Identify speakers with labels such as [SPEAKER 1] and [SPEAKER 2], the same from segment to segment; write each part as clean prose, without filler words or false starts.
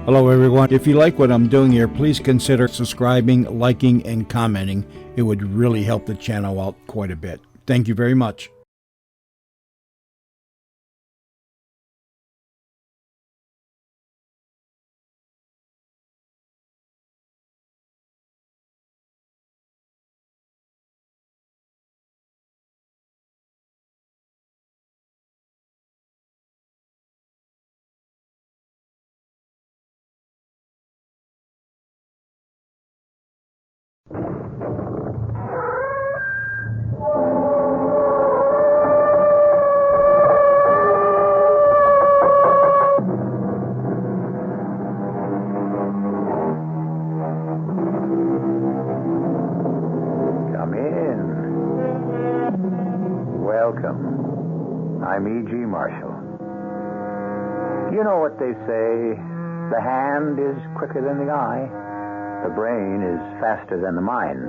[SPEAKER 1] Hello, everyone. If you like what I'm doing here, please consider subscribing, liking, and commenting. It would really help the channel out quite a bit. Thank you very much.
[SPEAKER 2] I'm E.G. Marshall. You know what they say, the hand is quicker than the eye, the brain is faster than the mind.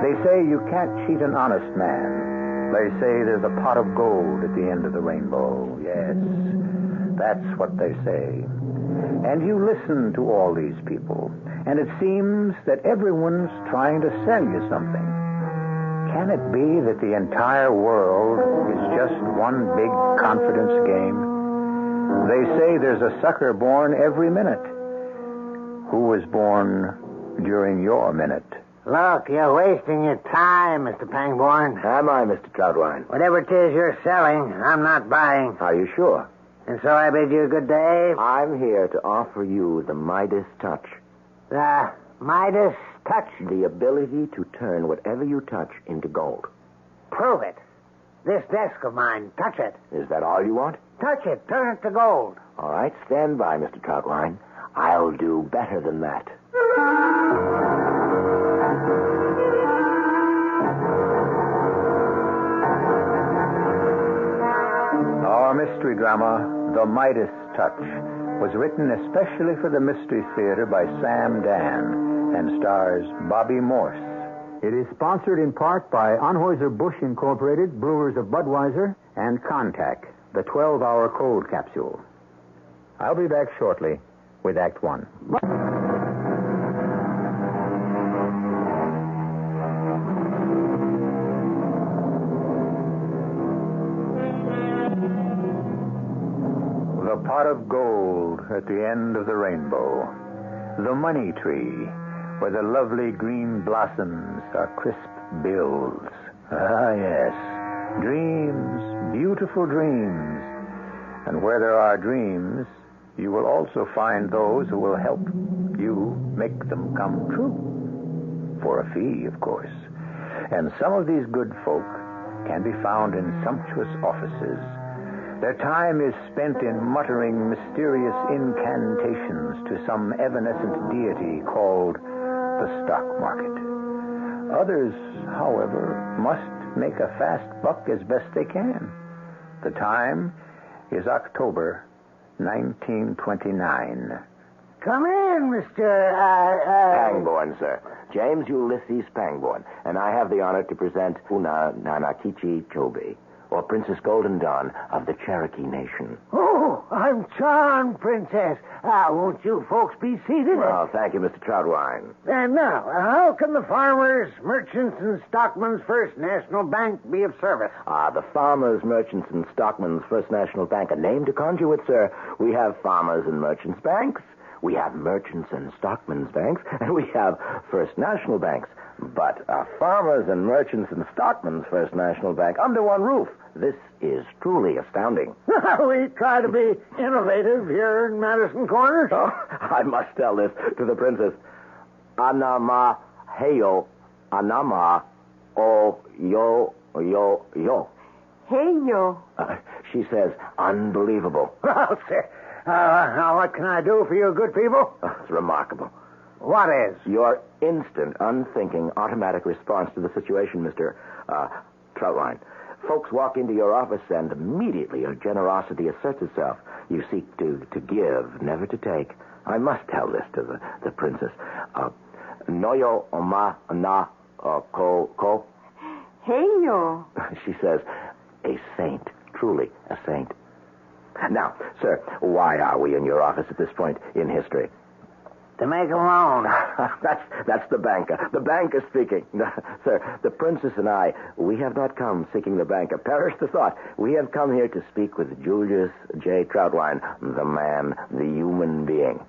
[SPEAKER 2] They say you can't cheat an honest man. They say there's a pot of gold at the end of the rainbow. Yes, that's what they say. And you listen to all these people, and it seems that everyone's trying to sell you something. Can it be that the entire world is just one big confidence game? They say there's a sucker born every minute. Who was born during your minute?
[SPEAKER 3] Look, you're wasting your time, Mr. Pangborn.
[SPEAKER 4] Am I, Mr. Troutwine?
[SPEAKER 3] Whatever it is you're selling, I'm not buying.
[SPEAKER 4] Are you sure?
[SPEAKER 3] And so I bid you good day.
[SPEAKER 4] I'm here to offer you the Midas touch.
[SPEAKER 3] The Midas touch?
[SPEAKER 4] The ability to turn whatever you touch into gold.
[SPEAKER 3] Prove it. This desk of mine, touch it.
[SPEAKER 4] Is that all you want?
[SPEAKER 3] Touch it. Turn it to gold.
[SPEAKER 4] All right, stand by, Mr. Troutwine. I'll do better than that.
[SPEAKER 2] Our mystery drama, The Midas Touch, was written especially for the Mystery Theater by Sam Dan and stars Bobby Morse. It is sponsored in part by Anheuser-Busch Incorporated, Brewers of Budweiser, and Contac, the 12-hour cold capsule. I'll be back shortly with Act One. The pot of gold at the end of the rainbow. The money tree, where the lovely green blossoms are crisp bills. Ah, yes. Dreams, beautiful dreams. And where there are dreams, you will also find those who will help you make them come true. For a fee, of course. And some of these good folk can be found in sumptuous offices. Their time is spent in muttering mysterious incantations to some evanescent deity called the stock market. Others, however, must make a fast buck as best they can. The time is October 1929.
[SPEAKER 3] Come in, Mr.
[SPEAKER 4] Pangborn, sir. James Ulysses Pangborn. And I have the honor to present Una Nanakichi Chobe, or Princess Golden Dawn of the Cherokee Nation.
[SPEAKER 3] Oh, I'm charmed, Princess. Won't you folks be seated?
[SPEAKER 4] Well, thank you, Mr. Troutwine.
[SPEAKER 3] And now, how can the Farmers, Merchants, and Stockmen's First National Bank be of service?
[SPEAKER 4] The Farmers, Merchants, and Stockmen's First National Bank, a name to conjure with, sir. We have Farmers and Merchants Banks, we have Merchants and Stockmen's Banks, and we have First National Banks. But Farmers and Merchants and Stockmen's First National Bank under one roof. This is truly astounding.
[SPEAKER 3] We try to be innovative here in Madison Corner.
[SPEAKER 4] Oh, I must tell this to the princess. Anama heyo, anama o yo yo yo.
[SPEAKER 5] Hey, yo.
[SPEAKER 4] She says, unbelievable.
[SPEAKER 3] Well, sir, now what can I do for you good people?
[SPEAKER 4] It's remarkable.
[SPEAKER 3] What is?
[SPEAKER 4] Your instant, unthinking, automatic response to the situation, Mr. Troutwine. Folks walk into your office and immediately your generosity asserts itself. You seek to give, never to take. I must tell this to the princess. Noyo oma na ko.
[SPEAKER 5] Hey, yo.
[SPEAKER 4] She says, a saint, truly a saint. Now, sir, why are we in your office at this point in history?
[SPEAKER 3] To make a loan.
[SPEAKER 4] That's the banker. The banker speaking. Sir, the princess and I, we have not come seeking the banker. Perish the thought. We have come here to speak with Julius J. Troutwine, the man, the human being.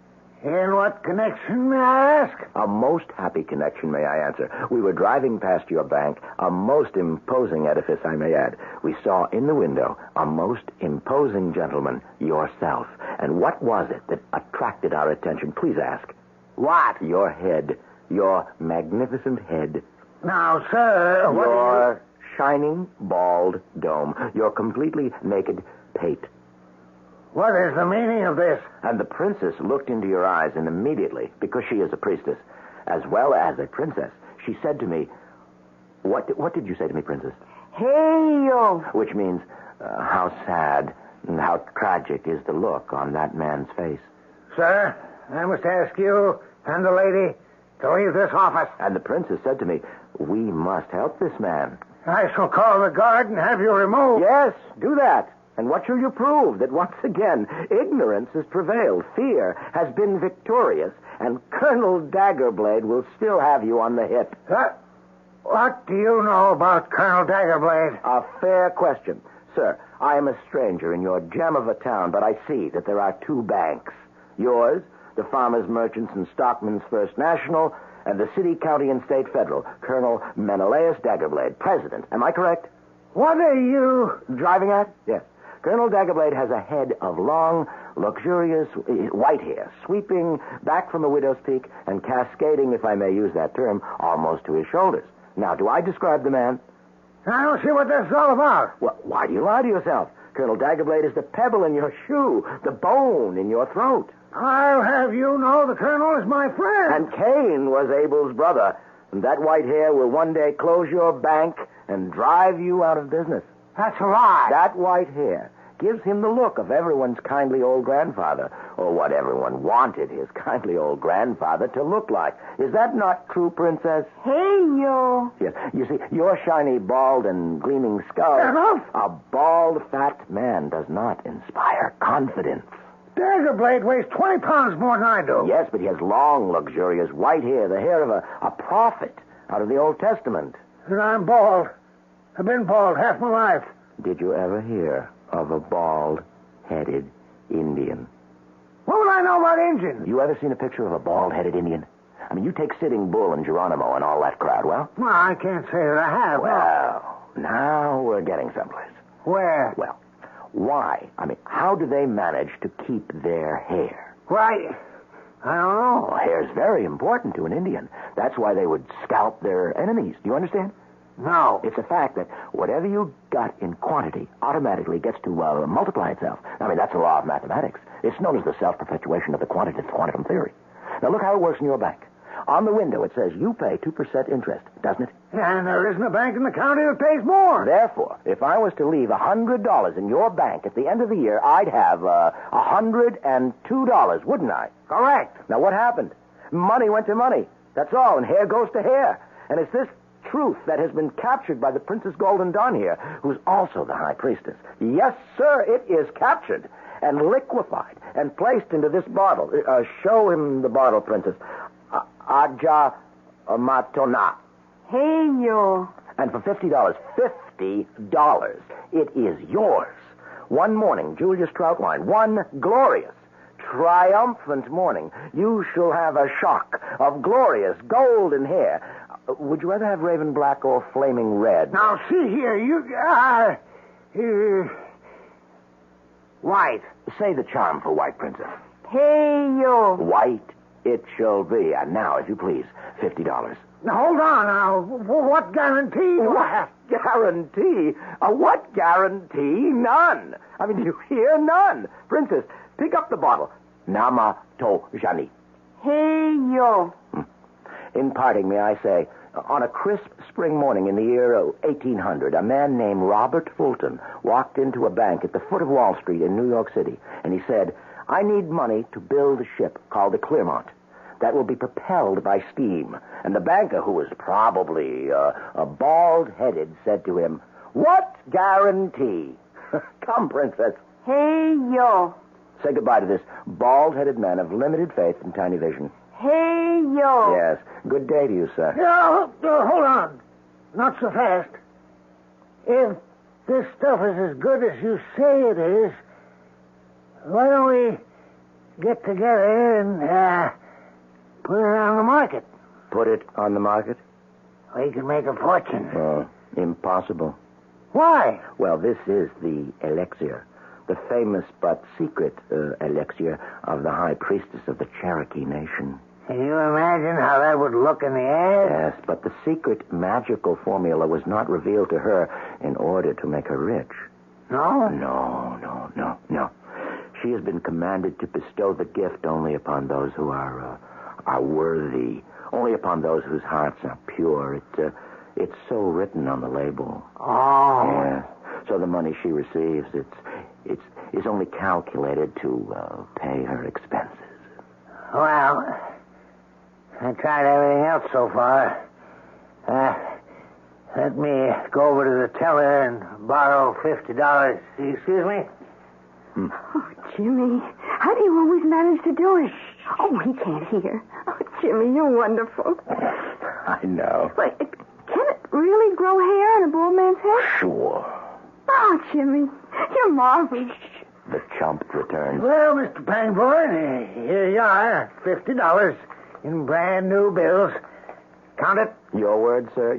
[SPEAKER 3] In what connection, may I ask?
[SPEAKER 4] A most happy connection, may I answer. We were driving past your bank, a most imposing edifice, I may add. We saw in the window a most imposing gentleman, yourself. And what was it that attracted our attention? Please ask.
[SPEAKER 3] What?
[SPEAKER 4] Your head. Your magnificent head.
[SPEAKER 3] Now, sir, what
[SPEAKER 4] Your shining, bald dome. Your completely naked pate.
[SPEAKER 3] What is the meaning of this?
[SPEAKER 4] And the princess looked into your eyes, and immediately, because she is a priestess, as well as a princess, she said to me, What did you say to me, princess?
[SPEAKER 5] Hey-yo.
[SPEAKER 4] Which means, how sad and how tragic is the look on that man's face.
[SPEAKER 3] Sir, I must ask you and the lady to leave this office.
[SPEAKER 4] And the princess said to me, We must help this man.
[SPEAKER 3] I shall call the guard and have you removed.
[SPEAKER 4] Yes, do that. And what shall you prove? That once again, ignorance has prevailed. Fear has been victorious. And Colonel Daggerblade will still have you on the hip.
[SPEAKER 3] What do you know about Colonel Daggerblade?
[SPEAKER 4] A fair question. Sir, I am a stranger in your gem of a town, but I see that there are two banks. Yours, the Farmers, Merchants, and Stockmen's First National, and the City, County, and State Federal. Colonel Menelaus Daggerblade, president. Am I correct?
[SPEAKER 3] What are you
[SPEAKER 4] driving at? Yes. Colonel Daggerblade has a head of long, luxurious white hair, sweeping back from a widow's peak and cascading, if I may use that term, almost to his shoulders. Now, do I describe the man?
[SPEAKER 3] I don't see what this is all about.
[SPEAKER 4] Well, why do you lie to yourself? Colonel Daggerblade is the pebble in your shoe, the bone in your throat.
[SPEAKER 3] I'll have you know the Colonel is my friend.
[SPEAKER 4] And Cain was Abel's brother. And that white hair will one day close your bank and drive you out of business.
[SPEAKER 3] That's a lie.
[SPEAKER 4] That white hair gives him the look of everyone's kindly old grandfather, or what everyone wanted his kindly old grandfather to look like. Is that not true, Princess?
[SPEAKER 5] Hey-yo.
[SPEAKER 4] Yes. You see, your shiny, bald, and gleaming skull...
[SPEAKER 3] Enough.
[SPEAKER 4] A bald, fat man does not inspire confidence.
[SPEAKER 3] Daggerblade weighs 20 pounds more than I do.
[SPEAKER 4] Yes, but he has long, luxurious white hair, the hair of a prophet out of the Old Testament.
[SPEAKER 3] And I'm bald. I've been bald half my life.
[SPEAKER 4] Did you ever hear of a bald-headed Indian?
[SPEAKER 3] What would I know about Indians?
[SPEAKER 4] You ever seen a picture of a bald-headed Indian? I mean, you take Sitting Bull and Geronimo and all that crowd, well?
[SPEAKER 3] Well, I can't say that I have.
[SPEAKER 4] Well, now we're getting someplace.
[SPEAKER 3] Where?
[SPEAKER 4] Well, why? I mean, how do they manage to keep their hair?
[SPEAKER 3] Why, I don't know.
[SPEAKER 4] Well, hair's very important to an Indian. That's why they would scalp their enemies. Do you understand?
[SPEAKER 3] No.
[SPEAKER 4] It's a fact that whatever you got in quantity automatically gets to multiply itself. I mean, that's a law of mathematics. It's known as the self-perpetuation of the quantitative quantum theory. Now, look how it works in your bank. On the window, it says you pay 2% interest, doesn't it?
[SPEAKER 3] And there isn't a bank in the county that pays more.
[SPEAKER 4] Therefore, if I was to leave $100 in your bank at the end of the year, I'd have $102, wouldn't I?
[SPEAKER 3] Correct.
[SPEAKER 4] Now, what happened? Money went to money. That's all, and hair goes to hair. And it's this truth that has been captured by the Princess Golden Dawn here, who's also the High Priestess. Yes, sir, it is captured and liquefied and placed into this bottle. Show him the bottle, Princess. Aja Matona.
[SPEAKER 5] Hey-yo.
[SPEAKER 4] And for $50, it is yours. One morning, Julius Troutwine, one glorious, triumphant morning, you shall have a shock of glorious golden hair. Would you rather have raven black or flaming red?
[SPEAKER 3] Now, see here, white.
[SPEAKER 4] Say the charm for white, Princess.
[SPEAKER 5] Hey-yo.
[SPEAKER 4] White it shall be. And now, if you please, $50.
[SPEAKER 3] Now, hold on now. What guarantee?
[SPEAKER 4] What guarantee? What guarantee? None. I mean, do you hear? None. Princess, pick up the bottle. Nama to Jani.
[SPEAKER 5] Hey-yo.
[SPEAKER 4] In parting, may I say, on a crisp spring morning in the year 1800, a man named Robert Fulton walked into a bank at the foot of Wall Street in New York City, and he said, I need money to build a ship called the Clermont that will be propelled by steam. And the banker, who was probably bald-headed, said to him, What guarantee? Come, Princess,
[SPEAKER 5] Hey, yo.
[SPEAKER 4] Say goodbye to this bald-headed man of limited faith and tiny vision.
[SPEAKER 5] Hey, yo.
[SPEAKER 4] Yes. Good day to you, sir.
[SPEAKER 3] Hold on. Not so fast. If this stuff is as good as you say it is, why don't we get together and put it on the market?
[SPEAKER 4] Put it on the market?
[SPEAKER 3] We can make a fortune.
[SPEAKER 4] Oh, impossible.
[SPEAKER 3] Why?
[SPEAKER 4] Well, this is the elixir. The famous but secret elixir of the high priestess of the Cherokee Nation.
[SPEAKER 3] Can you imagine how that would look in the ad?
[SPEAKER 4] Yes, but the secret magical formula was not revealed to her in order to make her rich.
[SPEAKER 3] No?
[SPEAKER 4] No. She has been commanded to bestow the gift only upon those who are worthy, only upon those whose hearts are pure. It's so written on the label.
[SPEAKER 3] Oh.
[SPEAKER 4] Yes. So the money she receives, it's only calculated to pay her expenses.
[SPEAKER 3] Well, I tried everything else so far. Let me go over to the teller and borrow $50. Excuse me?
[SPEAKER 5] Oh, Jimmy, how do you always manage to do it? Oh, he can't hear. Oh, Jimmy, you're wonderful.
[SPEAKER 4] I know.
[SPEAKER 5] But can it really grow hair on a bald man's head?
[SPEAKER 4] Sure.
[SPEAKER 5] Oh, Jimmy, you're marvelous.
[SPEAKER 4] The chump returns.
[SPEAKER 3] Well, Mr. Pangborn, here you are. $50 in brand new bills. Count it.
[SPEAKER 4] Your word, sir,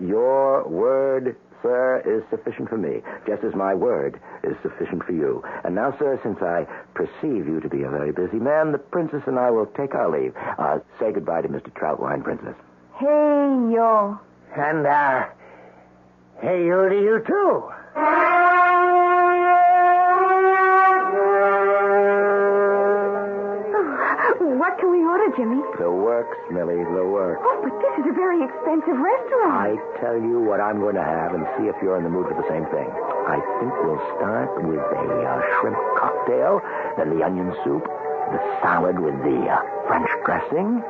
[SPEAKER 4] is sufficient for me, just as my word is sufficient for you. And now, sir, since I perceive you to be a very busy man, the princess and I will take our leave. Say goodbye to Mr. Troutwine, princess.
[SPEAKER 5] Hey, yo.
[SPEAKER 3] And, hey, you to you, too.
[SPEAKER 5] What can we order, Jimmy?
[SPEAKER 4] The works, Millie, the works.
[SPEAKER 5] Oh, but this is a very expensive restaurant.
[SPEAKER 4] I tell you what I'm going to have and see if you're in the mood for the same thing. I think we'll start with a shrimp cocktail, then the onion soup, the salad with the French dressing,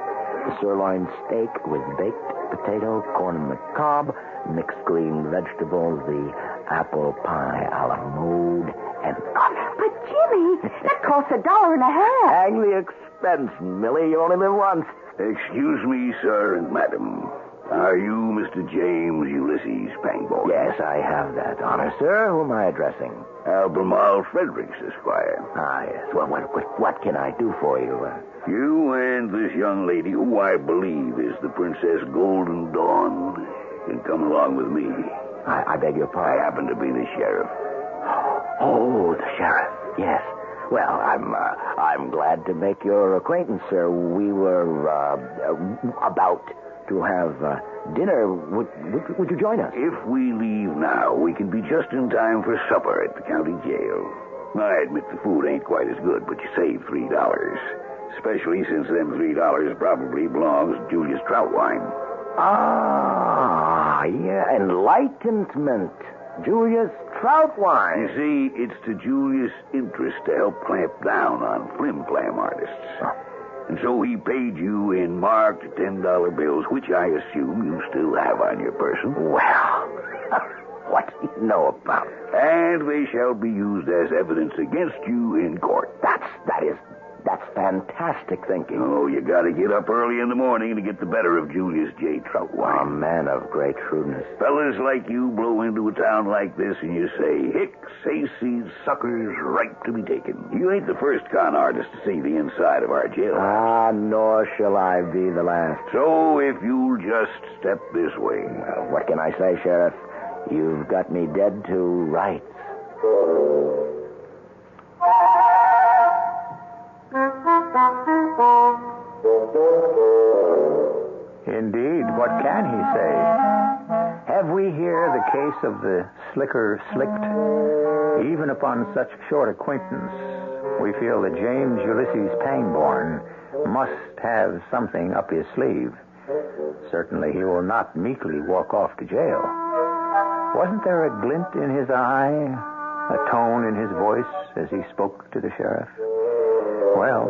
[SPEAKER 4] the sirloin steak with baked potato, corn on the cob, mixed green vegetables, the apple pie a la mode, and coffee.
[SPEAKER 5] But, Jimmy, that costs $1.50.
[SPEAKER 4] Hang the expense, Millie. You only live once.
[SPEAKER 6] Excuse me, sir and madam. Are you Mr. James Ulysses Pangborn?
[SPEAKER 4] Yes, I have that honor, sir. Who am I addressing?
[SPEAKER 6] Albemarle Fredericks, Esquire.
[SPEAKER 4] Ah, yes. Well, what can I do for you?
[SPEAKER 6] You and this young lady, who I believe is the Princess Golden Dawn, can come along with me.
[SPEAKER 4] I beg your
[SPEAKER 6] I
[SPEAKER 4] pardon.
[SPEAKER 6] happen to be the sheriff.
[SPEAKER 4] Oh, the sheriff. Yes. Well, I'm glad to make your acquaintance, sir. We were about to have dinner. Would you join us?
[SPEAKER 6] If we leave now, we can be just in time for supper at the county jail. I admit the food ain't quite as good, but you save $3. Especially since them $3 probably belongs to Julius Troutwine.
[SPEAKER 4] Ah, yeah, enlightenment. Julius Troutwine.
[SPEAKER 6] You see, it's to Julius' interest to help clamp down on flim-flam artists. And so he paid you in marked $10 bills, which I assume you still have on your person.
[SPEAKER 4] Well, what do you know about it?
[SPEAKER 6] And they shall be used as evidence against you in court.
[SPEAKER 4] That's fantastic thinking.
[SPEAKER 6] Oh, you gotta get up early in the morning to get the better of Julius J. Troutwine.
[SPEAKER 4] A man of great shrewdness.
[SPEAKER 6] Fellas like you blow into a town like this and you say, hicks, hayseeds, suckers, right to be taken. You ain't the first con artist to see the inside of our jail.
[SPEAKER 4] Ah, nor shall I be the last.
[SPEAKER 6] So if you'll just step this way.
[SPEAKER 4] Well, what can I say, Sheriff? You've got me dead to rights.
[SPEAKER 7] Indeed, what can he say? Have we here the case of the slicker slicked? Even upon such short acquaintance, we feel that James Ulysses Pangborn must have something up his sleeve. Certainly he will not meekly walk off to jail. Wasn't there a glint in his eye, a tone in his voice as he spoke to the sheriff? Well,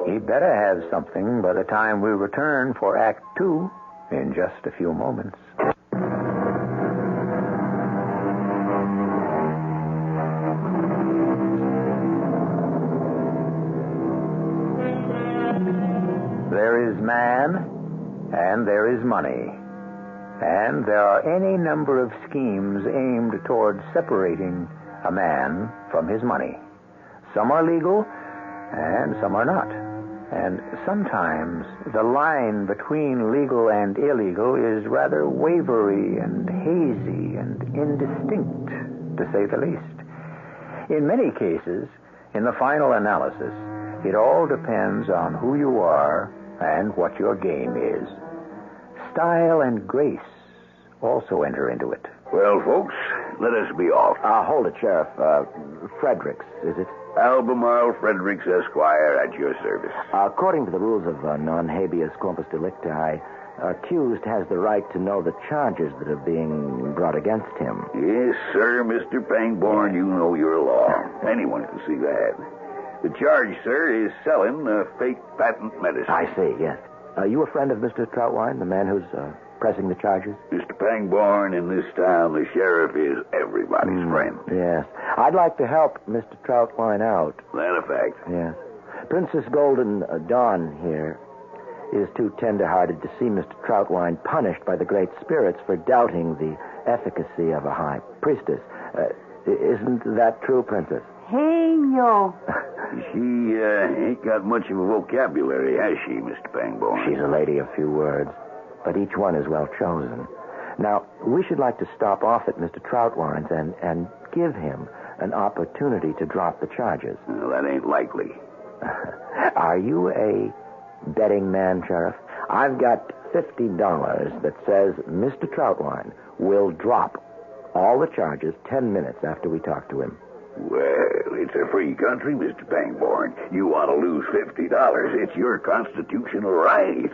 [SPEAKER 7] he better have something by the time we return for Act 2 in just a few moments.
[SPEAKER 2] There is man, and there is money. And there are any number of schemes aimed toward separating a man from his money. Some are legal, and some are not. And sometimes the line between legal and illegal is rather wavery and hazy and indistinct, to say the least. In many cases, in the final analysis, it all depends on who you are and what your game is. Style and grace also enter into it.
[SPEAKER 6] Well, folks, let us be off.
[SPEAKER 4] Hold it, Sheriff. Fredericks, is it?
[SPEAKER 6] Albemarle Fredericks, Esquire, at your service.
[SPEAKER 4] According to the rules of non-habeas corpus delicti, accused has the right to know the charges that are being brought against him.
[SPEAKER 6] Yes, sir, Mr. Pangborn, you know your law. Anyone can see that. The charge, sir, is selling fake patent medicine.
[SPEAKER 4] I see, yes. Are you a friend of Mr. Troutwine, the man who's pressing the charges?
[SPEAKER 6] Mr. Pangborn, in this town, the sheriff is everybody's friend.
[SPEAKER 4] Yes. I'd like to help Mr. Troutwine out.
[SPEAKER 6] That a fact.
[SPEAKER 4] Yes. Princess Golden Dawn here is too tender-hearted to see Mr. Troutwine punished by the Great Spirits for doubting the efficacy of a high priestess. Isn't that true, Princess?
[SPEAKER 5] Hey, yo.
[SPEAKER 6] She ain't got much of a vocabulary, has she, Mr. Pangborn?
[SPEAKER 4] She's a lady of few words, but each one is well chosen. Now, we should like to stop off at Mr. Troutwine's and give him an opportunity to drop the charges.
[SPEAKER 6] Well, that ain't likely.
[SPEAKER 4] Are you a betting man, Sheriff? I've got $50 that says Mr. Troutwine will drop all the charges 10 minutes after we talk to him.
[SPEAKER 6] Well, it's a free country, Mr. Pangborn. You want to lose $50. It's your constitutional right.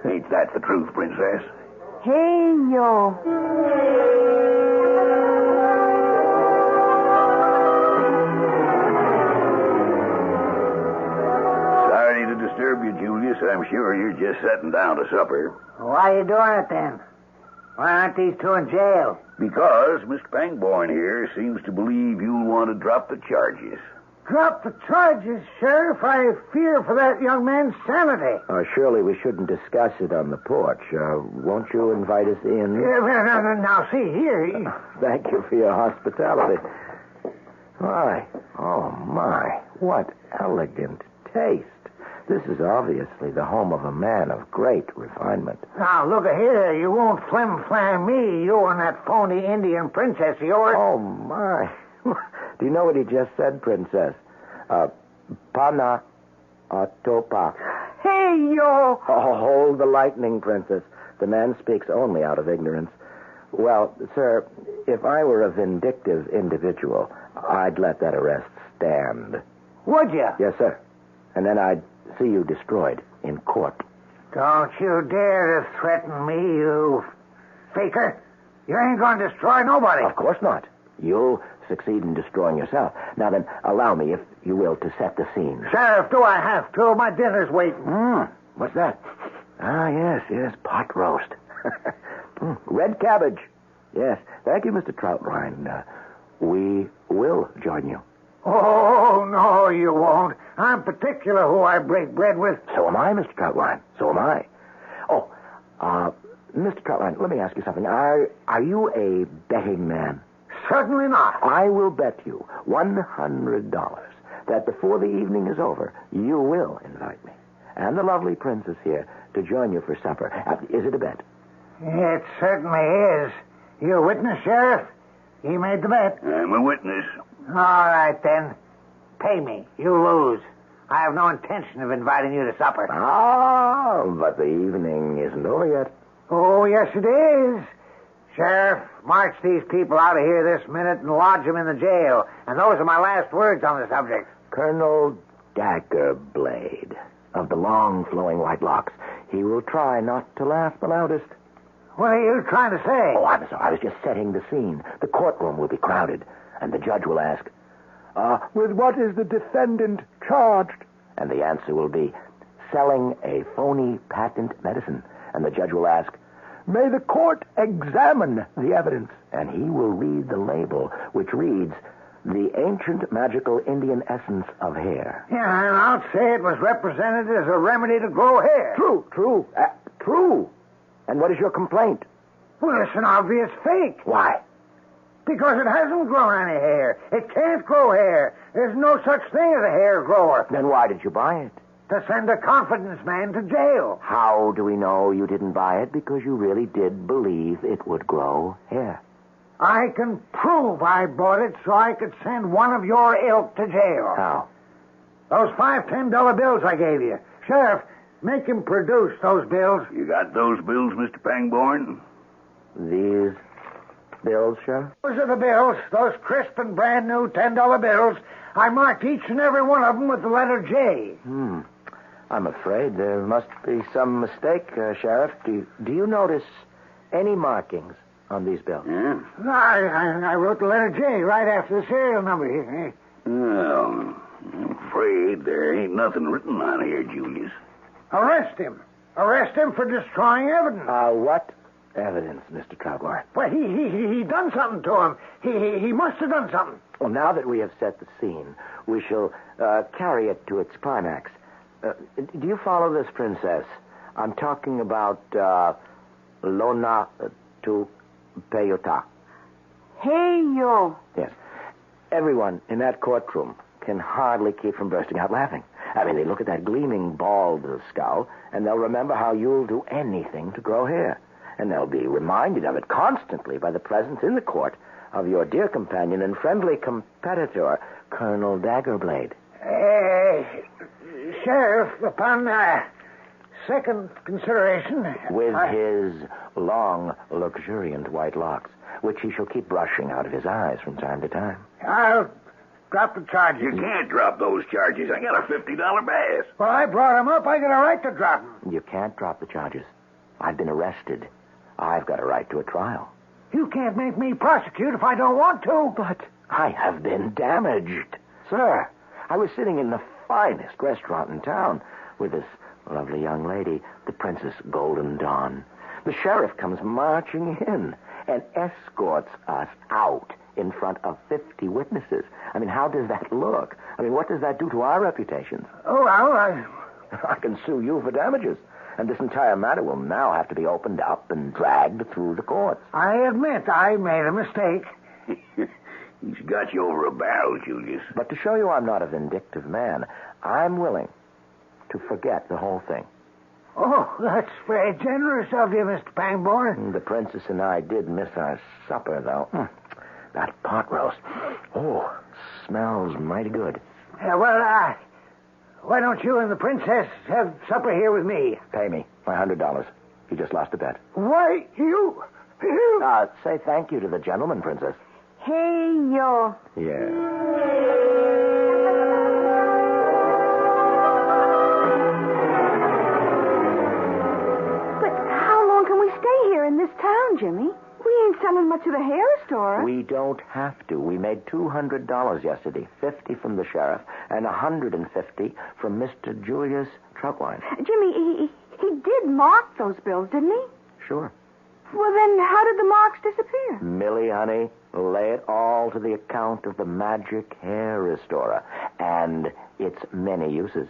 [SPEAKER 6] Ain't that the truth, Princess?
[SPEAKER 5] Hey, yo.
[SPEAKER 6] Sorry to disturb you, Julius. I'm sure you're just sitting down to supper.
[SPEAKER 3] Why are you doing it then? Why aren't these two in jail?
[SPEAKER 6] Because Mr. Pangborn here seems to believe you'll want to drop the charges.
[SPEAKER 3] Drop the charges, Sheriff. I fear for that young man's sanity.
[SPEAKER 4] Surely we shouldn't discuss it on the porch. Won't you invite us in?
[SPEAKER 3] Now, see here.
[SPEAKER 4] Thank you for your hospitality. My, oh my, what elegant taste. This is obviously the home of a man of great refinement.
[SPEAKER 3] Now, look here. You won't flim-flam me, you and that phony Indian princess of yours.
[SPEAKER 4] Oh, my. Do you know what he just said, Princess? Pana atopa.
[SPEAKER 5] Hey, yo.
[SPEAKER 4] Oh, hold the lightning, Princess. The man speaks only out of ignorance. Well, sir, if I were a vindictive individual, I'd let that arrest stand.
[SPEAKER 3] Would you?
[SPEAKER 4] Yes, sir. And then I'd see you destroyed in court.
[SPEAKER 3] Don't you dare to threaten me, you faker. You ain't going to destroy nobody.
[SPEAKER 4] Of course not. You'll succeed in destroying yourself. Now then, allow me, if you will, to set the scene.
[SPEAKER 3] Sheriff, do I have to? My dinner's waiting.
[SPEAKER 4] What's that? Yes, pot roast. Red cabbage. Yes, thank you, Mr. Troutwine. We will join you.
[SPEAKER 3] Oh, no, you won't. I'm particular who I break bread with.
[SPEAKER 4] So am I, Mr. Troutwine. So am I. Oh, Mr. Troutwine, let me ask you something. Are you a betting man?
[SPEAKER 3] Certainly not.
[SPEAKER 4] I will bet you $100 that before the evening is over, you will invite me and the lovely princess here to join you for supper. Is it a bet?
[SPEAKER 3] It certainly is. You a witness, Sheriff? He made the bet.
[SPEAKER 6] I'm a witness.
[SPEAKER 3] All right, then. Pay me. You lose. I have no intention of inviting you to supper.
[SPEAKER 4] But the evening isn't over yet.
[SPEAKER 3] Oh, yes, it is. Sheriff, march these people out of here this minute and lodge them in the jail. And those are my last words on the subject.
[SPEAKER 4] Colonel Daggerblade, of the long flowing white locks. He will try not to laugh the loudest.
[SPEAKER 3] What are you trying to say?
[SPEAKER 4] Oh, I'm sorry. I was just setting the scene. The courtroom will be crowded, and the judge will ask, with what is the defendant charged? And the answer will be, selling a phony patent medicine. And the judge will ask, may the court examine the evidence? And he will read the label, which reads, The ancient magical Indian essence of hair.
[SPEAKER 3] Yeah, and I'll say it was represented as a remedy to grow hair.
[SPEAKER 4] True. And what is your complaint?
[SPEAKER 3] Well, it's an obvious fake.
[SPEAKER 4] Why?
[SPEAKER 3] Because it hasn't grown any hair. It can't grow hair. There's no such thing as a hair grower.
[SPEAKER 4] Then why did you buy it?
[SPEAKER 3] To send a confidence man to jail.
[SPEAKER 4] How do we know you didn't buy it? Because you really did believe it would grow hair.
[SPEAKER 3] I can prove I bought it so I could send one of your ilk to jail.
[SPEAKER 4] How?
[SPEAKER 3] Those $5 $10 bills I gave you. Sheriff, make him produce those bills.
[SPEAKER 6] You got those bills, Mr. Pangborn?
[SPEAKER 4] These bills, Sheriff?
[SPEAKER 3] Those are the bills, those crisp and brand new $10 bills. I marked each and every one of them with the letter J.
[SPEAKER 4] I'm afraid there must be some mistake, Sheriff. Do you notice any markings on these bills?
[SPEAKER 6] Yeah?
[SPEAKER 3] I wrote the letter J right after the serial number here.
[SPEAKER 6] Well, I'm afraid there ain't nothing written on here, Julius.
[SPEAKER 3] Arrest him. Arrest him for destroying evidence.
[SPEAKER 4] What evidence, Mr. Troutwine?
[SPEAKER 3] Well, he done something to him. He must have done something.
[SPEAKER 4] Well, now that we have set the scene, we shall carry it to its climax. Do you follow this, Princess? I'm talking about Lona to Peyota.
[SPEAKER 5] Hey, yo.
[SPEAKER 4] Yes. Everyone in that courtroom can hardly keep from bursting out laughing. I mean, they look at that gleaming bald skull, and they'll remember how you'll do anything to grow hair. And they'll be reminded of it constantly by the presence in the court of your dear companion and friendly competitor, Colonel Daggerblade.
[SPEAKER 3] Sheriff, upon second consideration...
[SPEAKER 4] With his long, luxuriant white locks, which he shall keep brushing out of his eyes from time to time.
[SPEAKER 3] I'll drop the charges.
[SPEAKER 6] You can't drop those charges. I got a $50 bass.
[SPEAKER 3] Well, I brought him up. I got a right to drop him.
[SPEAKER 4] You can't drop the charges. I've been arrested. I've got a right to a trial.
[SPEAKER 3] You can't make me prosecute if I don't want to.
[SPEAKER 4] But I have been damaged. Sir, I was sitting in the finest restaurant in town with this lovely young lady, the Princess Golden Dawn. The sheriff comes marching in and escorts us out in front of 50 witnesses. I mean, how does that look? I mean, what does that do to our reputations?
[SPEAKER 3] Oh, well,
[SPEAKER 4] I can sue you for damages. And this entire matter will now have to be opened up and dragged through the courts.
[SPEAKER 3] I admit I made a mistake.
[SPEAKER 6] He's got you over a barrel, Julius.
[SPEAKER 4] But to show you I'm not a vindictive man, I'm willing to forget the whole thing.
[SPEAKER 3] Oh, that's very generous of you, Mr. Pangborn.
[SPEAKER 4] The princess and I did miss our supper, though. That pot roast. Oh, smells mighty good.
[SPEAKER 3] Why don't you and the princess have supper here with me?
[SPEAKER 4] Pay me my $100. You just lost a bet.
[SPEAKER 3] Why, you...
[SPEAKER 4] Say thank you to the gentleman, Princess.
[SPEAKER 5] Hey, yo.
[SPEAKER 4] Yeah.
[SPEAKER 5] But how long can we stay here in this town, Jimmy? We ain't selling much of the hair store.
[SPEAKER 4] We don't have to. We made $200 yesterday, 50 from the sheriff and 150 from Mr. Julius Troutwine.
[SPEAKER 5] Jimmy, he did mark those bills, didn't he?
[SPEAKER 4] Sure.
[SPEAKER 5] Well, then how did the marks disappear?
[SPEAKER 4] Millie, honey, lay it all to the account of the magic hair restorer and its many uses.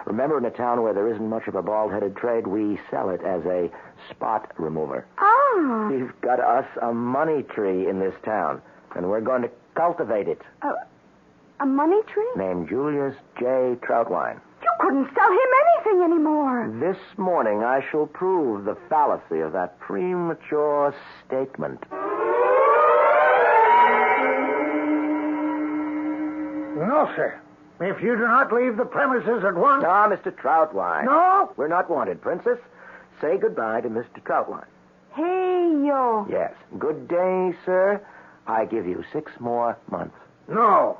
[SPEAKER 4] Remember, in a town where there isn't much of a bald-headed trade, we sell it as a spot remover.
[SPEAKER 5] Oh.
[SPEAKER 4] We've got us a money tree in this town, and we're going to cultivate it.
[SPEAKER 5] A money tree?
[SPEAKER 4] Named Julius J. Troutwine.
[SPEAKER 5] You couldn't sell him anything anymore.
[SPEAKER 4] This morning, I shall prove the fallacy of that premature statement.
[SPEAKER 3] No, sir. If you do not leave the premises at once...
[SPEAKER 4] Ah, Mr. Troutwine.
[SPEAKER 3] No?
[SPEAKER 4] We're not wanted, Princess. Say goodbye to Mr. Troutwine.
[SPEAKER 5] Hey, yo.
[SPEAKER 4] Yes. Good day, sir. I give you 6 more months.
[SPEAKER 3] No.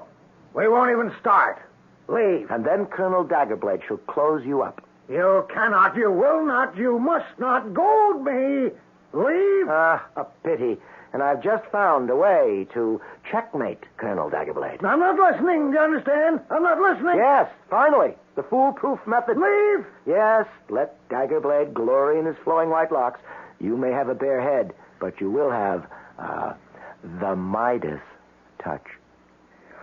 [SPEAKER 3] We won't even start. Leave.
[SPEAKER 4] And then Colonel Daggerblade shall close you up.
[SPEAKER 3] You cannot, you will not, you must not gold me. Leave.
[SPEAKER 4] Ah, a pity. And I've just found a way to checkmate Colonel Daggerblade.
[SPEAKER 3] I'm not listening, do you understand? I'm not listening.
[SPEAKER 4] Yes, finally. The foolproof method.
[SPEAKER 3] Leave.
[SPEAKER 4] Yes, let Daggerblade glory in his flowing white locks. You may have a bare head, but you will have the Midas touch.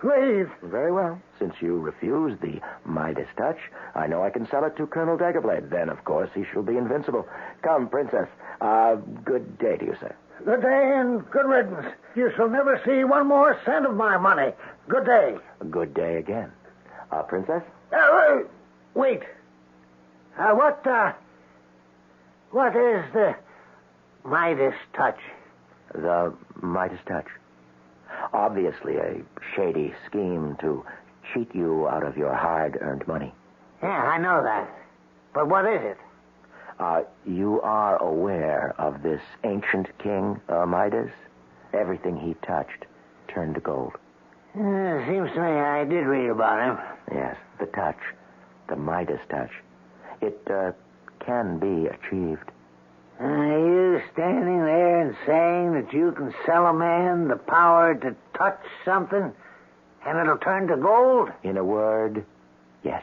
[SPEAKER 3] Please.
[SPEAKER 4] Very well. Since you refuse the Midas touch, I know I can sell it to Colonel Daggerblade. Then, of course, he shall be invincible. Come, Princess. Good day to you, sir.
[SPEAKER 3] Good day and good riddance. You shall never see one more cent of my money. Good day.
[SPEAKER 4] Good day again. Princess?
[SPEAKER 3] Wait. What is the Midas touch?
[SPEAKER 4] The Midas touch. Obviously a shady scheme to cheat you out of your hard-earned money.
[SPEAKER 3] Yeah, I know that. But what is it?
[SPEAKER 4] You are aware of this ancient king, Midas? Everything he touched turned to gold.
[SPEAKER 3] Seems to me I did read about him.
[SPEAKER 4] Yes, the touch. The Midas touch. It can be achieved.
[SPEAKER 3] Are you standing there and saying that you can sell a man the power to touch something and it'll turn to gold?
[SPEAKER 4] In a word, yes.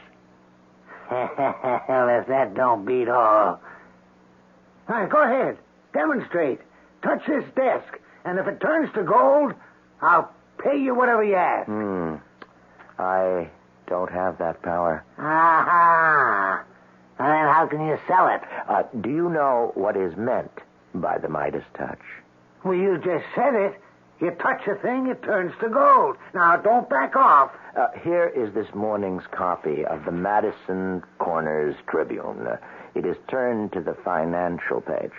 [SPEAKER 3] Well, if that don't beat all. All right, go ahead. Demonstrate. Touch this desk. And if it turns to gold, I'll pay you whatever you ask.
[SPEAKER 4] I don't have that power.
[SPEAKER 3] Aha. And then how can you sell it?
[SPEAKER 4] Do you know what is meant by the Midas touch?
[SPEAKER 3] Well, you just said it. You touch a thing, it turns to gold. Now, don't back off.
[SPEAKER 4] Here is this morning's copy of the Madison Corners Tribune. It is turned to the financial page.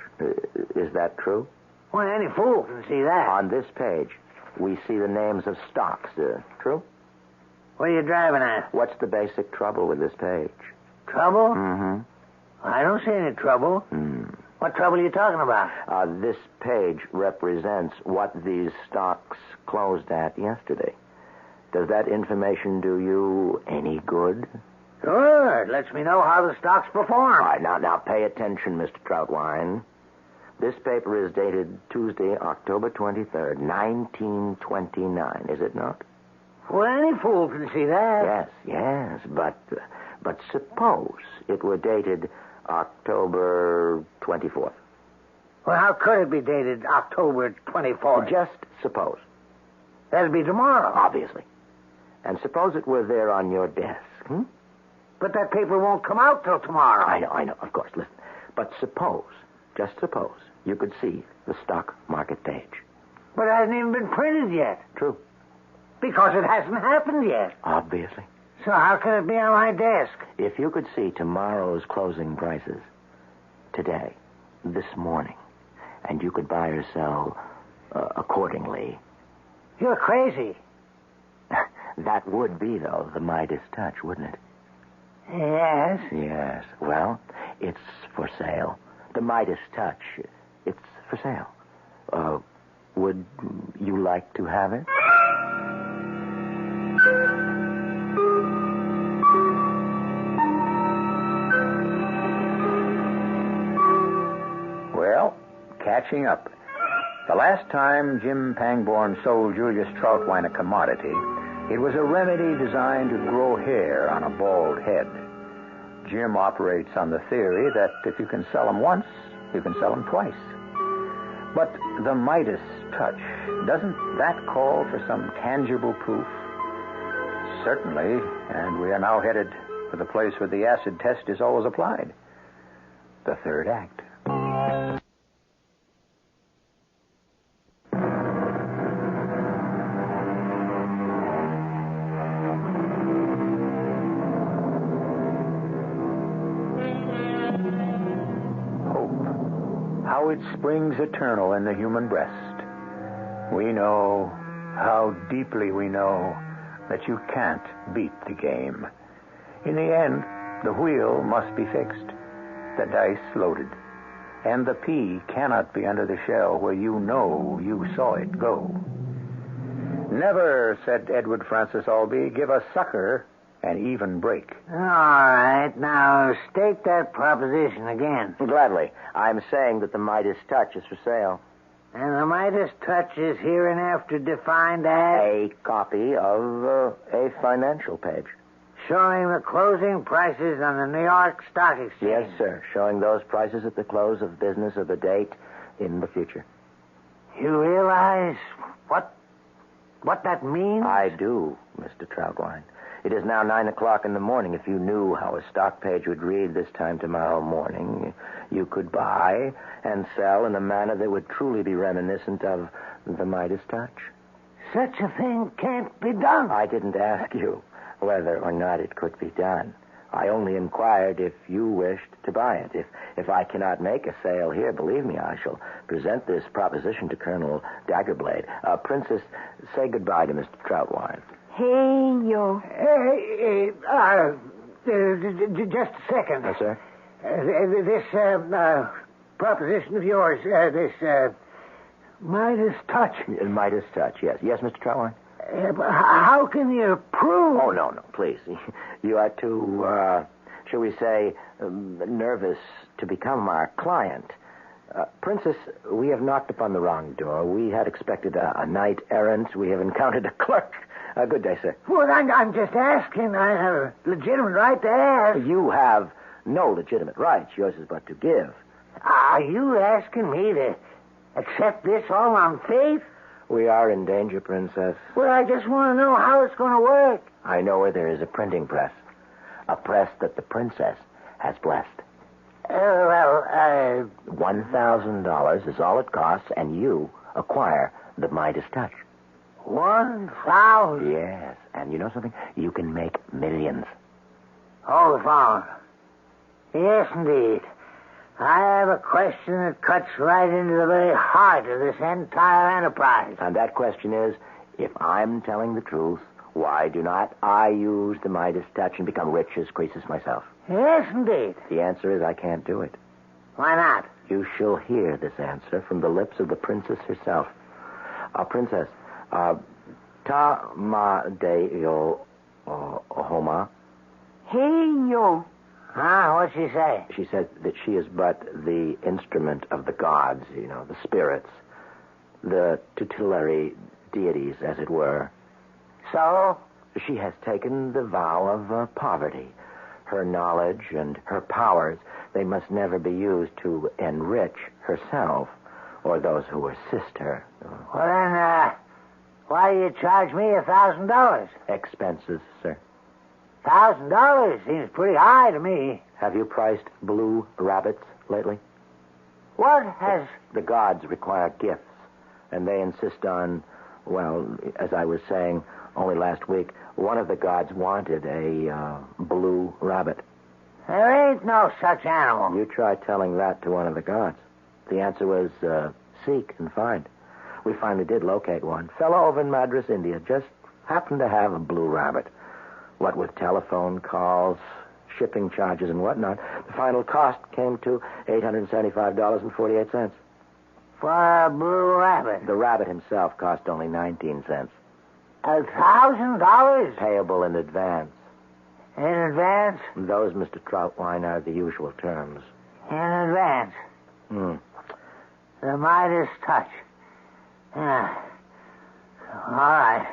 [SPEAKER 4] Is that true?
[SPEAKER 3] Well, any fool can see that.
[SPEAKER 4] On this page, we see the names of stocks. True?
[SPEAKER 3] What are you driving at?
[SPEAKER 4] What's the basic trouble with this page?
[SPEAKER 3] Trouble?
[SPEAKER 4] Mm-hmm.
[SPEAKER 3] I don't see any trouble. What trouble are you talking about?
[SPEAKER 4] This page represents what these stocks closed at yesterday. Does that information do you any good?
[SPEAKER 3] Sure. It lets me know how the stocks perform.
[SPEAKER 4] All right, now pay attention, Mr. Troutwine. This paper is dated Tuesday, October 23rd, 1929, is it not?
[SPEAKER 3] Well, any fool can see that.
[SPEAKER 4] Yes, but suppose it were dated October 24th.
[SPEAKER 3] Well, how could it be dated October 24th?
[SPEAKER 4] Just suppose.
[SPEAKER 3] That'd be tomorrow.
[SPEAKER 4] Obviously. And suppose it were there on your desk,
[SPEAKER 3] But that paper won't come out till tomorrow.
[SPEAKER 4] I know, of course, listen. But suppose, just suppose, you could see the stock market page.
[SPEAKER 3] But it hasn't even been printed yet.
[SPEAKER 4] True.
[SPEAKER 3] Because it hasn't happened yet.
[SPEAKER 4] Obviously.
[SPEAKER 3] So how can it be on my desk?
[SPEAKER 4] If you could see tomorrow's closing prices, today, this morning, and you could buy or sell accordingly.
[SPEAKER 3] You're crazy.
[SPEAKER 4] That would be, though, the Midas touch, wouldn't it?
[SPEAKER 3] Yes.
[SPEAKER 4] Yes. Well, it's for sale. The Midas touch, it's for sale. Would you like to have it?
[SPEAKER 7] Well, catching up. The last time Jim Pangborn sold Julius Troutwine a commodity, it was a remedy designed to grow hair on a bald head. Jim operates on the theory that if you can sell them once, you can sell them twice. But the Midas touch, doesn't that call for some tangible proof? Certainly, and we are now headed for the place where the acid test is always applied. The third act. How it springs eternal in the human breast. We know, how deeply we know, that you can't beat the game. In the end, the wheel must be fixed, the dice loaded, and the pea cannot be under the shell where you know you saw it go. Never, said Edward Francis Albee, give a sucker an even break.
[SPEAKER 3] All right, now state that proposition again.
[SPEAKER 4] Gladly. I'm saying that the Midas touch is for sale.
[SPEAKER 3] And the Midas touch is hereinafter defined as?
[SPEAKER 4] A copy of a financial page.
[SPEAKER 3] Showing the closing prices on the New York Stock Exchange.
[SPEAKER 4] Yes, sir. Showing those prices at the close of business of the date in the future.
[SPEAKER 3] You realize what what that means?
[SPEAKER 4] I do, Mr. Troutwine. It is now 9 o'clock in the morning. If you knew how a stock page would read this time tomorrow morning, you could buy and sell in a manner that would truly be reminiscent of the Midas touch.
[SPEAKER 3] Such a thing can't be done.
[SPEAKER 4] I didn't ask you whether or not it could be done. I only inquired if you wished to buy it. If I cannot make a sale here, believe me, I shall present this proposition to Colonel Daggerblade. Princess, say goodbye to Mr. Troutwine.
[SPEAKER 5] Hey, yo.
[SPEAKER 3] Just a second.
[SPEAKER 4] Yes, sir?
[SPEAKER 3] This proposition of yours, this Midas touch.
[SPEAKER 4] Midas touch, yes. Yes, Mr. Troutwine?
[SPEAKER 3] How can you prove?
[SPEAKER 4] Oh, no, please. You are too, shall we say, nervous to become our client. Princess, we have knocked upon the wrong door. We had expected a knight errant. We have encountered a clerk. Good day, sir.
[SPEAKER 3] Well, I'm just asking. I have a legitimate right to ask.
[SPEAKER 4] You have no legitimate rights. Yours is but to give.
[SPEAKER 3] Are you asking me to accept this all on faith?
[SPEAKER 4] We are in danger, Princess.
[SPEAKER 3] Well, I just want to know how it's going to work.
[SPEAKER 4] I know where there is a printing press. A press that the princess has blessed. $1,000 is all it costs, and you acquire the Midas touch.
[SPEAKER 3] 1,000?
[SPEAKER 4] Yes, and you know something? You can make millions.
[SPEAKER 3] Hold the phone. Yes, indeed. I have a question that cuts right into the very heart of this entire enterprise.
[SPEAKER 4] And that question is, if I'm telling the truth, why do not I use the Midas touch and become rich as Croesus myself?
[SPEAKER 3] Yes, indeed.
[SPEAKER 4] The answer is I can't do it.
[SPEAKER 3] Why not?
[SPEAKER 4] You shall hear this answer from the lips of the princess herself. Princess, ta ma de yo homa.
[SPEAKER 5] Hey, yo.
[SPEAKER 3] What'd she say?
[SPEAKER 4] She said that she is but the instrument of the gods, the spirits, the tutelary deities, as it were.
[SPEAKER 3] So?
[SPEAKER 4] She has taken the vow of poverty. Her knowledge and her powers, they must never be used to enrich herself or those who assist her.
[SPEAKER 3] Well, then, why do you charge me $1,000?
[SPEAKER 4] Expenses, sir.
[SPEAKER 3] $1,000 seems pretty high to me.
[SPEAKER 4] Have you priced blue rabbits lately?
[SPEAKER 3] What has...
[SPEAKER 4] The gods require gifts, and they insist on, well, as I was saying only last week, one of the gods wanted a blue rabbit.
[SPEAKER 3] There ain't no such animal.
[SPEAKER 4] You try telling that to one of the gods. The answer was seek and find. We finally did locate one. Fellow over in Madras, India, just happened to have a blue rabbit. What with telephone calls, shipping charges, and whatnot, the final cost came to $875.48.
[SPEAKER 3] For a blue rabbit?
[SPEAKER 4] The rabbit himself cost only 19 cents.
[SPEAKER 3] $1,000?
[SPEAKER 4] Payable in advance.
[SPEAKER 3] In advance?
[SPEAKER 4] Those, Mr. Troutwine, are the usual terms.
[SPEAKER 3] In advance? The Midas touch. Yeah. All right.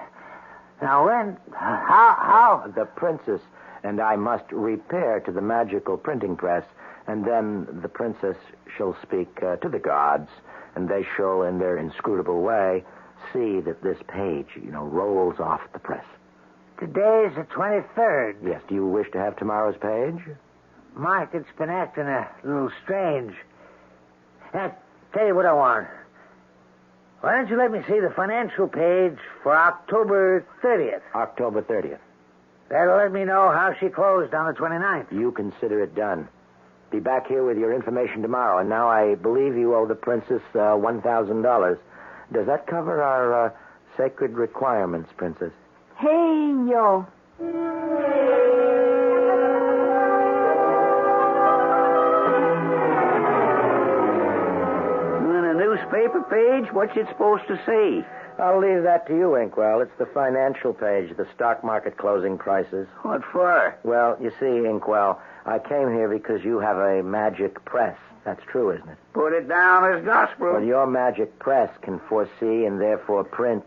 [SPEAKER 3] Now, how?
[SPEAKER 4] The princess and I must repair to the magical printing press, and then the princess shall speak to the gods, and they shall, in their inscrutable way, see that this page, rolls off the press.
[SPEAKER 3] Today's the 23rd.
[SPEAKER 4] Yes. Do you wish to have tomorrow's page?
[SPEAKER 3] Mike, it's been acting a little strange. Tell you what I want. Why don't you let me see the financial page for October 30th?
[SPEAKER 4] October 30th.
[SPEAKER 3] That'll let me know how she closed on the 29th.
[SPEAKER 4] You consider it done. Be back here with your information tomorrow, and now I believe you owe the princess $1,000. Does that cover our sacred requirements, Princess?
[SPEAKER 5] Hey, yo.
[SPEAKER 8] Newspaper page? What's it supposed to say?
[SPEAKER 4] I'll leave that to you, Inkwell. It's the financial page, the stock market closing prices.
[SPEAKER 8] What for?
[SPEAKER 4] Well, you see, Inkwell, I came here because you have a magic press. That's true, isn't it?
[SPEAKER 8] Put it down as gospel.
[SPEAKER 4] Well, your magic press can foresee and therefore print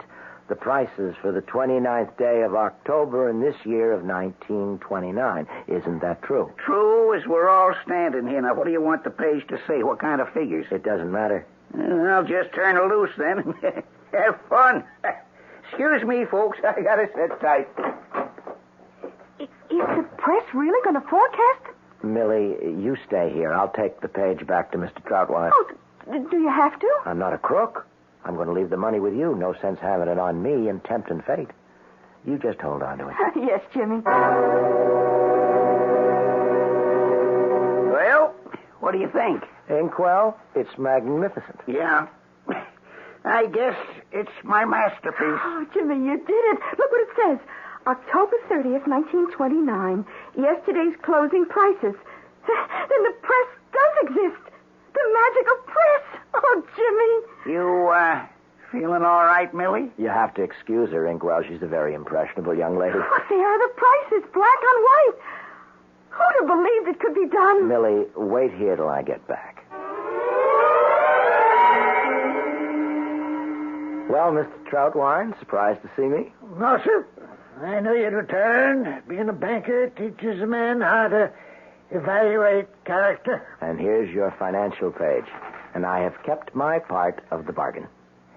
[SPEAKER 4] the prices for the 29th day of October in this year of 1929. Isn't that true?
[SPEAKER 8] True as we're all standing here. Now, what do you want the page to say? What kind of figures?
[SPEAKER 4] It doesn't matter.
[SPEAKER 8] I'll just turn her loose then. Have fun. Excuse me, folks. I gotta sit tight.
[SPEAKER 5] Is the press really going to forecast?
[SPEAKER 4] Millie, you stay here. I'll take the page back to Mr. Troutwine.
[SPEAKER 5] Oh, do you have to?
[SPEAKER 4] I'm not a crook. I'm going to leave the money with you. No sense having it on me and tempting fate. You just hold on to it.
[SPEAKER 5] Yes, Jimmy.
[SPEAKER 8] Well, what do you think?
[SPEAKER 4] Inkwell, it's magnificent.
[SPEAKER 8] Yeah. I guess it's my masterpiece.
[SPEAKER 5] Oh, Jimmy, you did it. Look what it says. October 30th, 1929. Yesterday's closing prices. Then the press does exist. The magical press. Oh, Jimmy.
[SPEAKER 8] You, feeling all right, Millie?
[SPEAKER 4] You have to excuse her, Inkwell. She's a very impressionable young lady.
[SPEAKER 5] Oh, there are the prices, black on white. Who'd have believed it could be done?
[SPEAKER 4] Millie, wait here till I get back. Well, Mr. Troutwine, surprised to see me?
[SPEAKER 3] No, sir. I knew you'd return. Being a banker teaches a man how to evaluate character.
[SPEAKER 4] And here's your financial page. And I have kept my part of the bargain.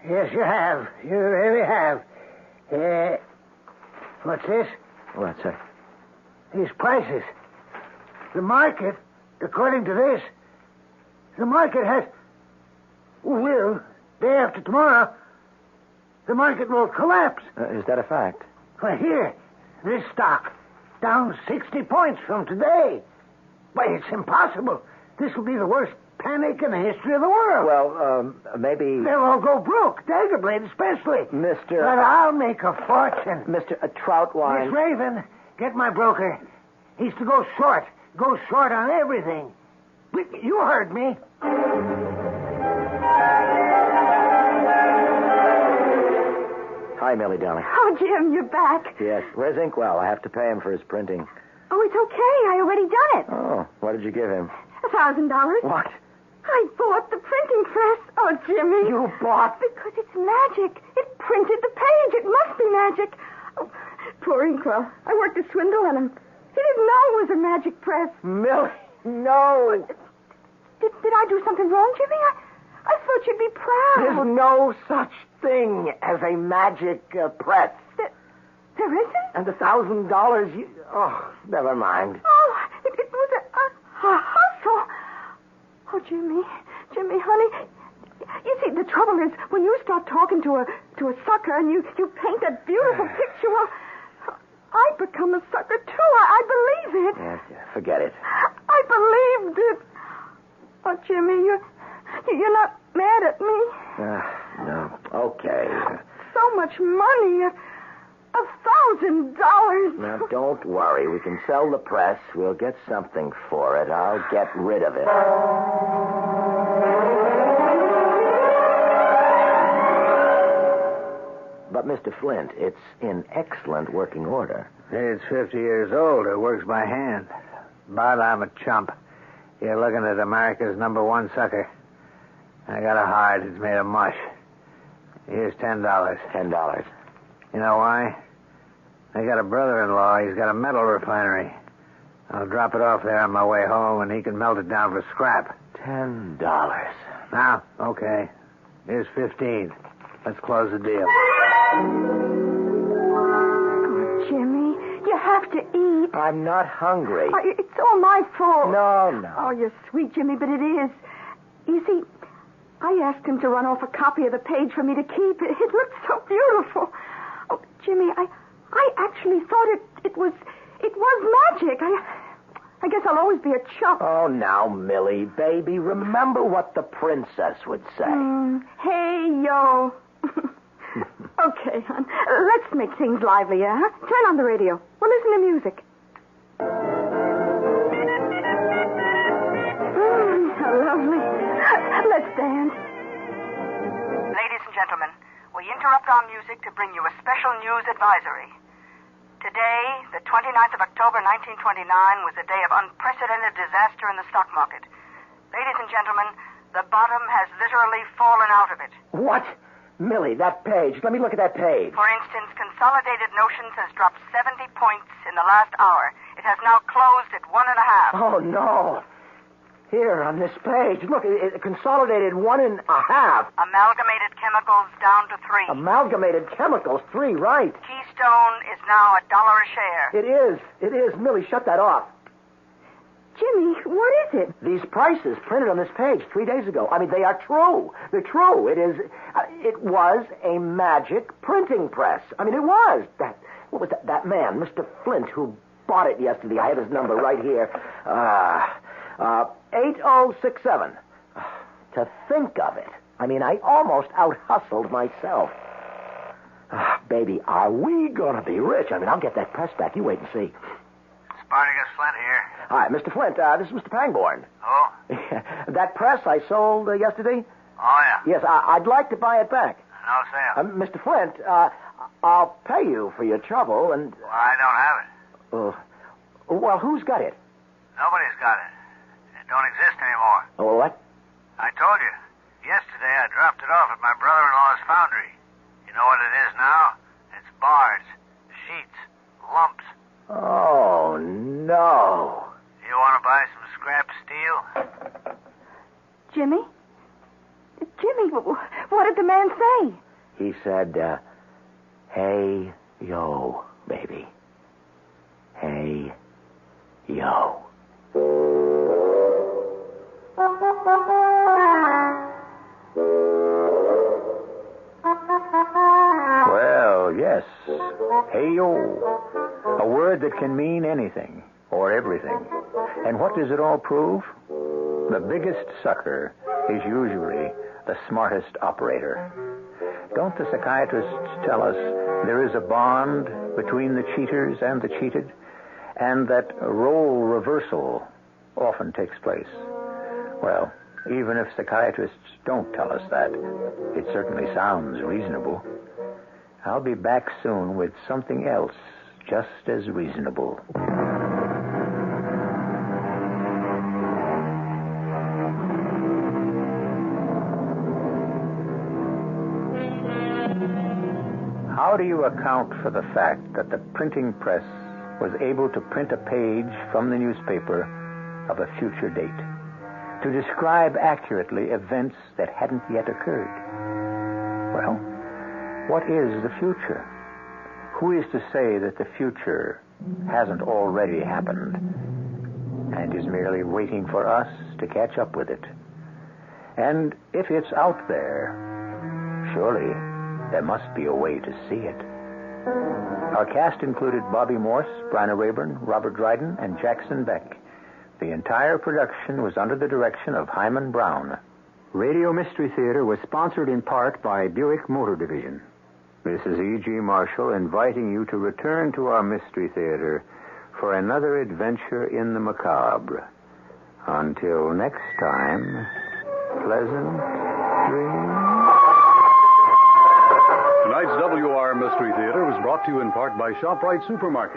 [SPEAKER 3] Yes, you have. You really have. What's this?
[SPEAKER 4] What's that?
[SPEAKER 3] These prices. The market, according to this, the market will, day after tomorrow, the market will collapse.
[SPEAKER 4] Is that a fact?
[SPEAKER 3] Well, here, this stock, down 60 points from today. Why, it's impossible. This will be the worst panic in the history of the world.
[SPEAKER 4] Well, maybe...
[SPEAKER 3] They'll all go broke, Daggerblade especially.
[SPEAKER 4] Mr.
[SPEAKER 3] But I'll make a fortune.
[SPEAKER 4] Mr. Troutwine...
[SPEAKER 3] Miss Raven, get my broker. He's to go short on everything. You heard me.
[SPEAKER 4] Hi, Millie, darling.
[SPEAKER 5] Oh, Jim, you're back.
[SPEAKER 4] Yes. Where's Inkwell? I have to pay him for his printing.
[SPEAKER 5] Oh, it's okay. I already done it.
[SPEAKER 4] Oh, what did you give him?
[SPEAKER 5] $1,000.
[SPEAKER 4] What?
[SPEAKER 5] I bought the printing press. Oh, Jimmy.
[SPEAKER 4] You bought?
[SPEAKER 5] Because it's magic. It printed the page. It must be magic. Oh, poor Inkwell. I worked a swindle on him. He didn't know it was a magic press.
[SPEAKER 4] Millie, no.
[SPEAKER 5] Did I do something wrong, Jimmy? I thought you'd be proud.
[SPEAKER 4] There's no such thing as a magic press.
[SPEAKER 5] There isn't?
[SPEAKER 4] And $1,000 you... Oh, never mind.
[SPEAKER 5] Oh, it was a hustle. Oh, Jimmy, honey. You see, the trouble is, when you start talking to a sucker and you paint that beautiful picture, well, I become a sucker, too. I believe it.
[SPEAKER 4] Yes, forget it.
[SPEAKER 5] I believed it. Oh, Jimmy, you're not mad at me?
[SPEAKER 4] No. Okay.
[SPEAKER 5] So much money. $1,000.
[SPEAKER 4] Now, don't worry. We can sell the press. We'll get something for it. I'll get rid of it. But, Mr. Flint, it's in excellent working order.
[SPEAKER 7] It's 50 years old. It works by hand. But I'm a chump. You're looking at America's #1 sucker. I got a heart. It's made of mush. Here's $10.
[SPEAKER 4] $10.
[SPEAKER 7] You know why? I got a brother-in-law. He's got a metal refinery. I'll drop it off there on my way home, and he can melt it down for scrap.
[SPEAKER 4] $10.
[SPEAKER 7] Now, okay. Here's 15. Let's close the deal.
[SPEAKER 5] Oh, Jimmy, you have to eat.
[SPEAKER 4] I'm not hungry.
[SPEAKER 5] Oh, it's all my fault.
[SPEAKER 4] No.
[SPEAKER 5] Oh, you're sweet, Jimmy, but it is. You see, I asked him to run off a copy of the page for me to keep. It looked so beautiful. Oh, Jimmy, I actually thought it was magic. I guess I'll always be a chump.
[SPEAKER 4] Oh, now, Millie, baby, remember what the princess would say.
[SPEAKER 5] Hey, yo. Okay, hon. Let's make things livelier, huh? Turn on the radio. We'll listen to music. How lovely. Let's dance.
[SPEAKER 9] Ladies and gentlemen, we interrupt our music to bring you a special news advisory. Today, the 29th of October, 1929, was a day of unprecedented disaster in the stock market. Ladies and gentlemen, the bottom has literally fallen out of it.
[SPEAKER 4] What? Millie, that page. Let me look at that page.
[SPEAKER 9] For instance, Consolidated Notions has dropped 70 points in the last hour. It has now closed at 1.5.
[SPEAKER 4] Oh, no. Here, on this page. Look, it consolidated 1.5.
[SPEAKER 9] Amalgamated chemicals down to 3.
[SPEAKER 4] Amalgamated chemicals, 3, right.
[SPEAKER 9] Keystone is now $1 a share.
[SPEAKER 4] It is. Millie, shut that off.
[SPEAKER 5] Jimmy, what is it?
[SPEAKER 4] These prices printed on this page 3 days ago. I mean, they are true. They're true. It was a magic printing press. I mean, it was. What was that? That man, Mr. Flint, who bought it yesterday. I have his number right here. 8067. To think of it. I mean, I almost out-hustled myself. Baby, are we going to be rich? I mean, I'll get that press back. You wait and see.
[SPEAKER 10] Spartacus Flint here.
[SPEAKER 4] Hi, Mr. Flint. This is Mr. Pangborn.
[SPEAKER 10] Oh?
[SPEAKER 4] That press I sold yesterday?
[SPEAKER 10] Oh, yeah.
[SPEAKER 4] Yes, I'd like to buy it back.
[SPEAKER 10] No sale.
[SPEAKER 4] Mr. Flint, I'll pay you for your trouble, and...
[SPEAKER 10] Well, I don't have it.
[SPEAKER 4] Well, who's got it?
[SPEAKER 10] Nobody's got it. It don't exist anymore.
[SPEAKER 4] Oh, what?
[SPEAKER 10] I told you. Yesterday I dropped it off at my brother-in-law's foundry. You know what it is now? It's bars, sheets, lumps.
[SPEAKER 4] Oh, no.
[SPEAKER 10] You want to buy some scrap steel?
[SPEAKER 5] Jimmy? Jimmy, what did the man say?
[SPEAKER 4] He said, hey, yo, baby. Hey, yo.
[SPEAKER 7] Well, yes. Hey, yo. A word that can mean anything or everything. And what does it all prove? The biggest sucker is usually the smartest operator. Don't the psychiatrists tell us there is a bond between the cheaters and the cheated, and that role reversal often takes place? Well, even if psychiatrists don't tell us that, it certainly sounds reasonable. I'll be back soon with something else just as reasonable. How do you account for the fact that the printing press was able to print a page from the newspaper of a future date to describe accurately events that hadn't yet occurred? Well, what is the future? Who is to say that the future hasn't already happened and is merely waiting for us to catch up with it? And if it's out there, surely there must be a way to see it. Our cast included Bobby Morse, Bryna Raeburn, Robert Dryden, and Jackson Beck. The entire production was under the direction of Hyman Brown.
[SPEAKER 11] Radio Mystery Theater was sponsored in part by Buick Motor Division. This is E.G. Marshall inviting you to return to our Mystery Theater for another adventure in the macabre. Until next time, pleasant dreams.
[SPEAKER 12] Tonight's WR Mystery Theater was brought to you in part by ShopRite Supermarket.